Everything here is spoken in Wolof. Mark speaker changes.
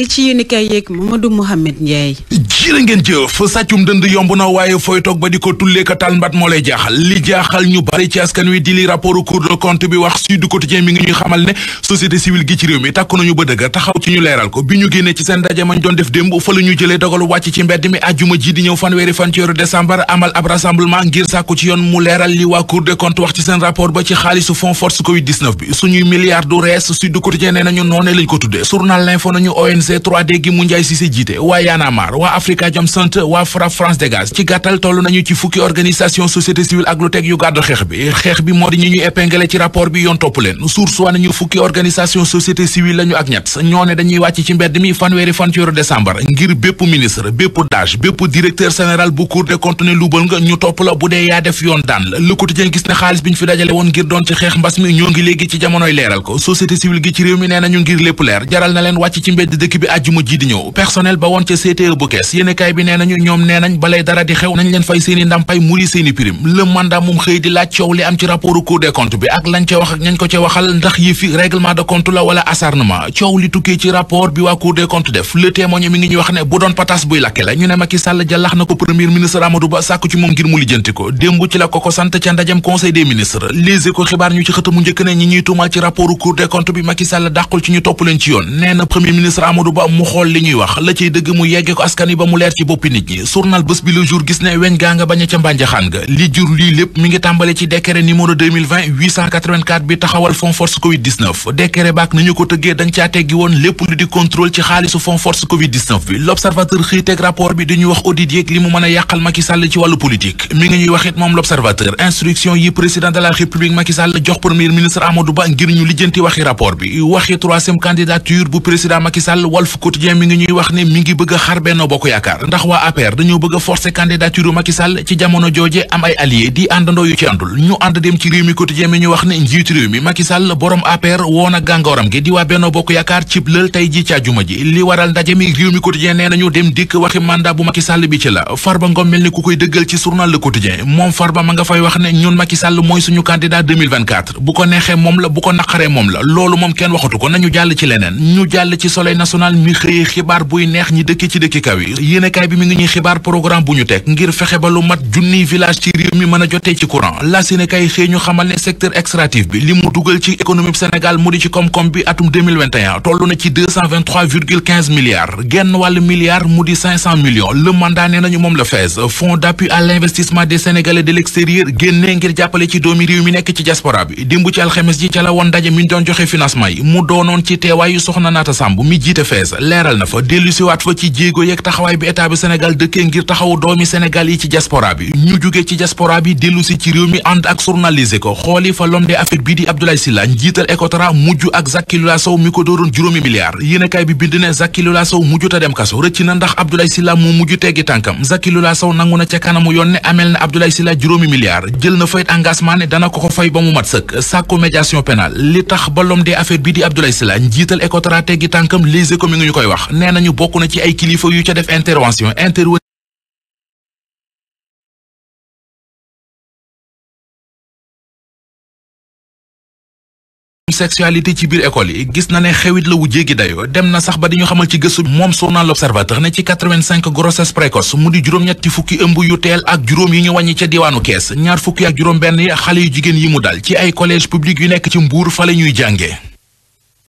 Speaker 1: li ci yéenekaay yeeg Mamadou Mouhamed Ndiaye.
Speaker 2: jërë ngeen jëf sàccum dënd yomb na waaye fooy toog ba di ko tullee ka tal mbat moo lay jaaxal li jaaxal ñu bari ci askan wi di li rapport Cour des comptes bi wax Sud Quotidien mi ngi ñuy xamal ne société civile gi ci réew mi takku nañu ba dëgg taxaw ci ñu leeral ko bi ñu génnee ci seen ndaje mañ doon def démb fa la ñu jëlee dogalu wàcc ci mbedd mi àjjuma ji di ñëw fanweeri fan ci weeru décembre amal ab rassemblement ngir sàkku ci yoon mu leeral li waa Cour des comptes wax ci seen rapport ba ci xaalisu fonds force Covid-19 bi suñuy milliards du rees Sud Quotidien nee nañu noonee lañ ko tudde journal L'Info nañu ONG 3D gi mu Ndiaye Cissé jiite waa Y'en a marre waa Africa Jom Sant waa FRAPP France Dégage ci gàttal toll nañu ci fukki organisation société civile ak lu teg yu gàddu xeex bi moo di ñu ñuy épinglé ci rapport bi yoon topp leen source waa nañu fukki organisation société civile lañu ak ñett ñoo ne dañuy wàcc ci mbedd mi fanweeri fan ci weeru décembre ngir bépp ministre bépp DAGE bépp directeur général bu Cour des comptes ne luubal nga ñu topp la bu dee yaa def yoon daan la Le Quotidien gis ne xaalis bi ñu fi dajale woon ngir doon ci xeex mbas mi ñoo ngi léegi ci jamonoy leeral ko société civile gi ci réew mi nee nañu ngir lépp leer jaral na leen wàcc ci mbedd dëkk bi àjjuma ji di ñëw personnel ba woon ca CTE bu kees yéenekaay bi nee nañu ñoom nee nañ balay dara di xew nañ leen fay seeni ndàmpaay muri seeni prime le mandat moom xëy di laaj coow li am ci rapport Cour des comptes bi ak lañ ca wax ak ñañ ko ca waxal ndax yëfi règlement de compte la wala acharnement coow li tukkee ci rapport bi waa Cour des comptes def le témoin mi ngi ñuy wax ne bu doon patas buy lakke la ñu ne Macky Sall jàllax na ko premier ministre Amadou Ba sàkku ci moom ngir mu lijjanti ko démb ci la ko sant ca ndajam conseil des ministres Les Échos xibaar ñu ci xëtamu njëkk ne ñi ñuy tuumal ci rapport Cour des comptes bi Macky Sall dàqul ci ñu topp leen ci yoon nee na premier ministre Amadou Ba mu xool li ñuy wax la ciy dëgg mu yegge ko askan wi ba mu leer ci boppi nit ñi journal Bës Bi Le Jour gis ne weñ gaa nga bañ a ca mbànjaxaan nga li jur lii lépp mi ngi tàmbale ci décret numéro 2020-884 bi taxawal fonds force Covid-19 décret baak nañu ko tëggee dañ caa teggi woon lépp lu di contrôle ci xaalisu fonds force Covid-19 bi l'observateur xëy teg rapport bi dañuy wax audit yeeg li mu mën a yàqal Macky Sall ci wàllu politique mi ngi ñuy wax it moom l'observateur instruction yi président de la république Macky Sall jox premier ministre Amadou Ba ngir ñu lijjanti waxi rapport bi waxi troisième candidature bu président Macky Sall Walf Quotidien mi ngi ñuy wax ne mi ngi bëgg a xar Benno Bokk Yaakaar ndax waa APR dañoo bëgg a forcer candidature Macky Sall ci jamono jooje am ay alliés di àndandoo yu ci àndul ñu ànd dem ci réew mi quotidien mi ñu wax ne njiitu réew mi Macky Sall borom APR woon a gàngooram gi di waa Benno Bokk Yaakaar cib lël tey ji ci àjjuma ji li waral ndaje mi réew mi quotidien nee nañu dem dikk waxi mandat bu Macky Sall bi ci la Farba Ngom mel ni ku koy dëggal ci journal Le Quotidien moom Farba ma nga fay wax ne ñun Macky Sall mooy suñu candidat 2024 bu ko neexee moom la bu ko naqaree moom la loolu moom kenn waxatu ko nañu jàll ci leneen ñu jàll ci Soleil national mi xëyee xibaar buy neex ñi dëkk ci dëkki kaw yi yéenekaay bi mi ngi ñuy xibaar programme bu ñu teg ngir fexe ba lu mat junniy village ci réew mi mën a jotee ci courant la yéenekaay xëy ñu xamal ne secteur extractif bi li mu dugal ci économie bi Sénégal mu di ci koom-koom bi atum 2021 toll na ci 223,15 milliards genn wàllu milliard mu di 500 millions le mandat nee nañu moom la FAISE fonds d'appui à l'investissement des Sénégalais de l'extérieur génnee ngir jàppale ci doomi réew mi nekk ci diaspora bi dimbu ci alxames ji ca la woon ndaje mi ñu doon joxe financement yi mu doonoon ci teewaayu soxna Naata Samb mi jiite FAISE leeral na fa dellusiwaat fa ci jéego yeeg taxawaay bi état bi Sénégal dëkkee ngir taxawu doomi Sénégal yi ci diaspora bi ñu jóge ci diaspora bi dellusi ci réew mi ànd ak journalisé ko xooli fa l'homme d'affaires bii di Abdoulaye Sylla njiital Ecotra mujj ak Zaki Lula Sow mi ko dooroon juróomi milliards yéenekaay bi bind ne Zaki Lula Sow mujjuta dem kaso rëcc na ndax Abdoulaye Sylla moo mujj teggi tànkam Zaki Lula Sow nangu na ca kanamu yoon ne amel na Abdoulaye Sylla juróomi milliards jël na fayit engagement ne dana ko fay ba mu mat sëkk sàkku médiation pénale li tax ba l'homme d'affaires bii di Abdoulaye Sylla njiital Ecotra teggi tànkam Les Échos mi ngi ñu koy wax nee nañu bokk na ci ay kilifa yu ca def intervention sexualité ci biir école yi gis na ne xewit la wu jéggi dayo dem na sax ba di ñu xamal ci gëstu moom journal L'Observateur ne ci 85 grossesse précoce mu di juróom-ñetti fukki ëmb yu teel ak juróom yi ñu wàññi ca diwaanu Kees ñaar fukki ak juróom benn xale yu jigéen yi mu dal ci ay collège public yu nekk ci Mbuur fa la ñuy jànge